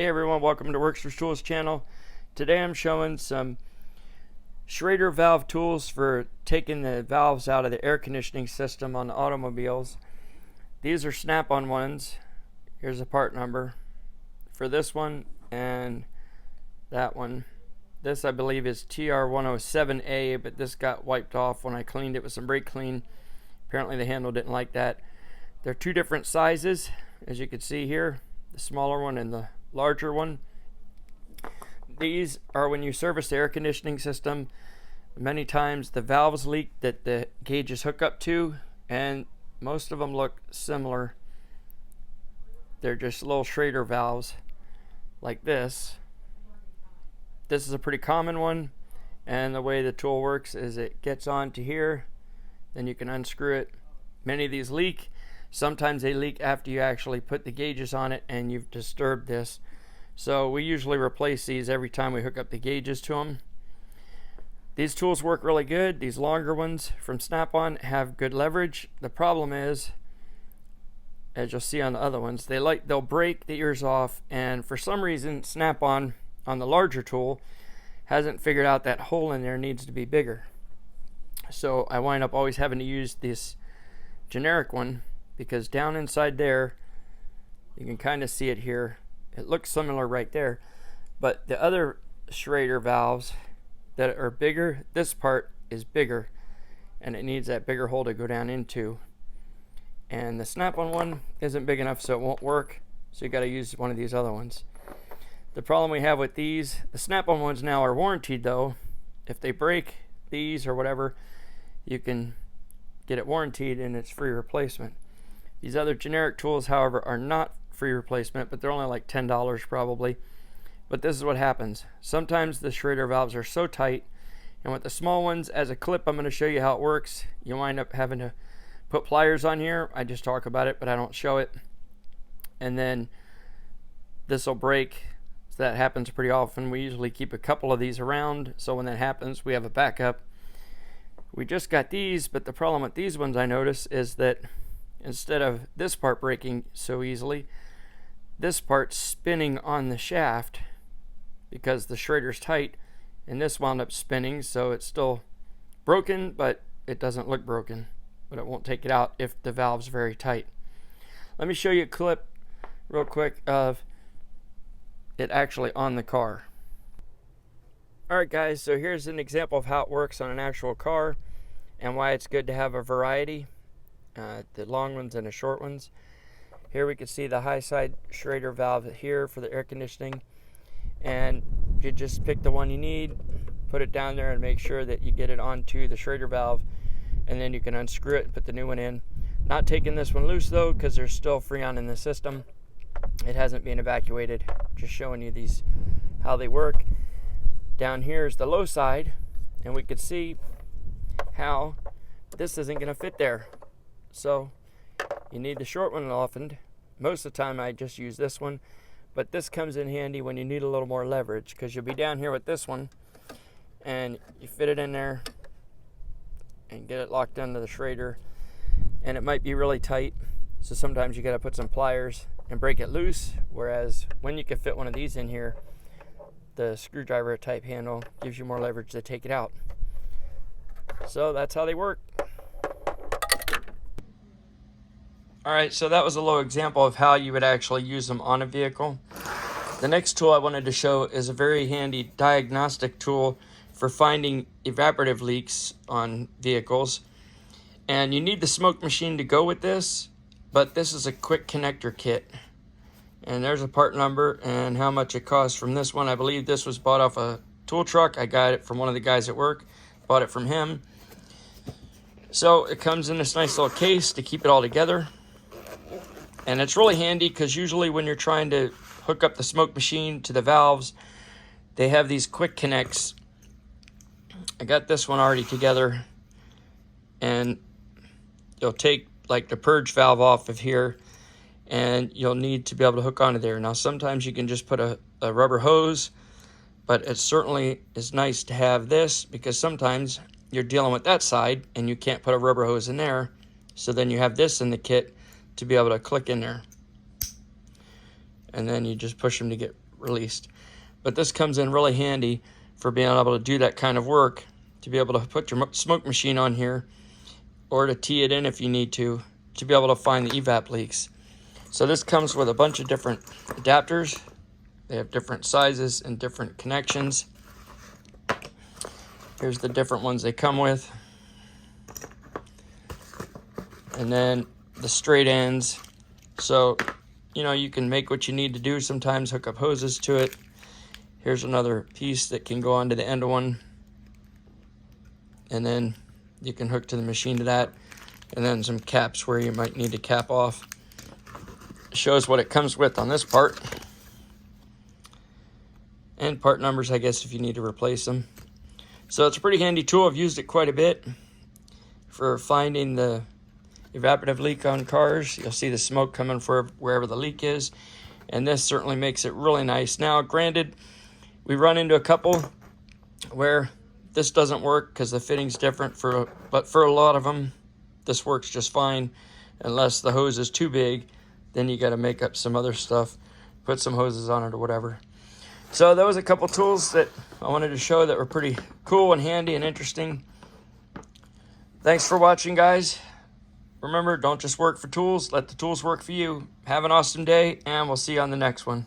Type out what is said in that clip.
Hey everyone, welcome to Works for Tools channel. Today I'm showing some Schrader valve tools for taking the valves out of the air conditioning system on the automobiles. These are snap-on ones. Here's a part number for this one and that one. This I believe is TR107A, but this got wiped off when I cleaned it with some brake clean. Apparently the handle didn't like that. They're two different sizes, as you can see here, the smaller one and the larger one. These are when you service the air conditioning system. Many times the valves leak that the gauges hook up to, and most of them look similar. They're just little Schrader valves like this. This is a pretty common one, and the way the tool works is it gets onto here, then you can unscrew it. Many of these leak. Sometimes they leak after you actually put the gauges on it and you've disturbed this. So we usually replace these every time we hook up the gauges to them. These tools work really good. These longer ones from Snap-on have good leverage. The problem is, as you'll see on the other ones, they'll break the ears off, and for some reason Snap-on on the larger tool hasn't figured out that hole in there needs to be bigger. So I wind up always having to use this generic one, because down inside there, you can kind of see it here. It looks similar right there, but the other Schrader valves that are bigger, this part is bigger, and it needs that bigger hole to go down into. And the Snap-on one isn't big enough, so it won't work. So you got to use one of these other ones. The problem we have with these, the Snap-on ones now are warranted though. If they break these or whatever, you can get it warranted and it's free replacement. These other generic tools, however, are not free replacement, but they're only like $10 probably. But this is what happens. Sometimes the Schrader valves are so tight, and with the small ones, as a clip, I'm going to show you how it works. You wind up having to put pliers on here. I just talk about it, but I don't show it. And then this will break. So that happens pretty often. We usually keep a couple of these around, so when that happens, we have a backup. We just got these, but the problem with these ones I notice is that instead of this part breaking so easily, this part's spinning on the shaft because the Schrader's tight, and this wound up spinning, so it's still broken, but it doesn't look broken. But it won't take it out if the valve's very tight. Let me show you a clip real quick of it actually on the car. Alright guys, so here's an example of how it works on an actual car and why it's good to have a variety. The long ones and the short ones. Here we can see the high side Schrader valve here for the air conditioning, and you just pick the one you need, put it down there and make sure that you get it onto the Schrader valve, and then you can unscrew it and put the new one in. Not taking this one loose though, because there's still Freon in the system. It hasn't been evacuated. Just showing you these how they work. Down here is the low side, and we could see how this isn't going to fit there. So you need the short one often. Most of the time I just use this one, but this comes in handy when you need a little more leverage, because you'll be down here with this one and you fit it in there and get it locked into the Schrader, and it might be really tight, so sometimes you got to put some pliers and break it loose, whereas when you can fit one of these in here, the screwdriver type handle gives you more leverage to take it out. So that's how they work. Alright, so that was a little example of how you would actually use them on a vehicle. The next tool I wanted to show is a very handy diagnostic tool for finding evaporative leaks on vehicles. And you need the smoke machine to go with this, but this is a quick connector kit. And there's a part number and how much it costs from this one. I believe this was bought off a tool truck. I got it from one of the guys at work, bought it from him. So it comes in this nice little case to keep it all together. And it's really handy because usually when you're trying to hook up the smoke machine to the valves, they have these quick connects. I got this one already together, and you'll take like the purge valve off of here, and you'll need to be able to hook onto there. Now sometimes you can just put a rubber hose, but it certainly is nice to have this, because sometimes you're dealing with that side and you can't put a rubber hose in there, so then you have this in the kit to be able to click in there. And then you just push them to get released. But this comes in really handy for being able to do that kind of work, to be able to put your smoke machine on here, or to tee it in if you need to be able to find the evap leaks. So this comes with a bunch of different adapters. They have different sizes and different connections. Here's the different ones they come with. And then the straight ends. So, you know, you can make what you need to do. Sometimes hook up hoses to it. Here's another piece that can go onto the end of one. And then you can hook to the machine to that. And then some caps where you might need to cap off. It shows what it comes with on this part. And part numbers, I guess, if you need to replace them. So it's a pretty handy tool. I've used it quite a bit for finding the evaporative leak on cars. You'll see the smoke coming from wherever the leak is. And this certainly makes it really nice. Now, granted, we run into a couple where this doesn't work because the fitting's different, but for a lot of them, this works just fine. Unless the hose is too big, then you got to make up some other stuff, put some hoses on it or whatever. So that was a couple tools that I wanted to show that were pretty cool and handy and interesting. Thanks for watching, guys. Remember, don't just work for tools, let the tools work for you. Have an awesome day, and we'll see you on the next one.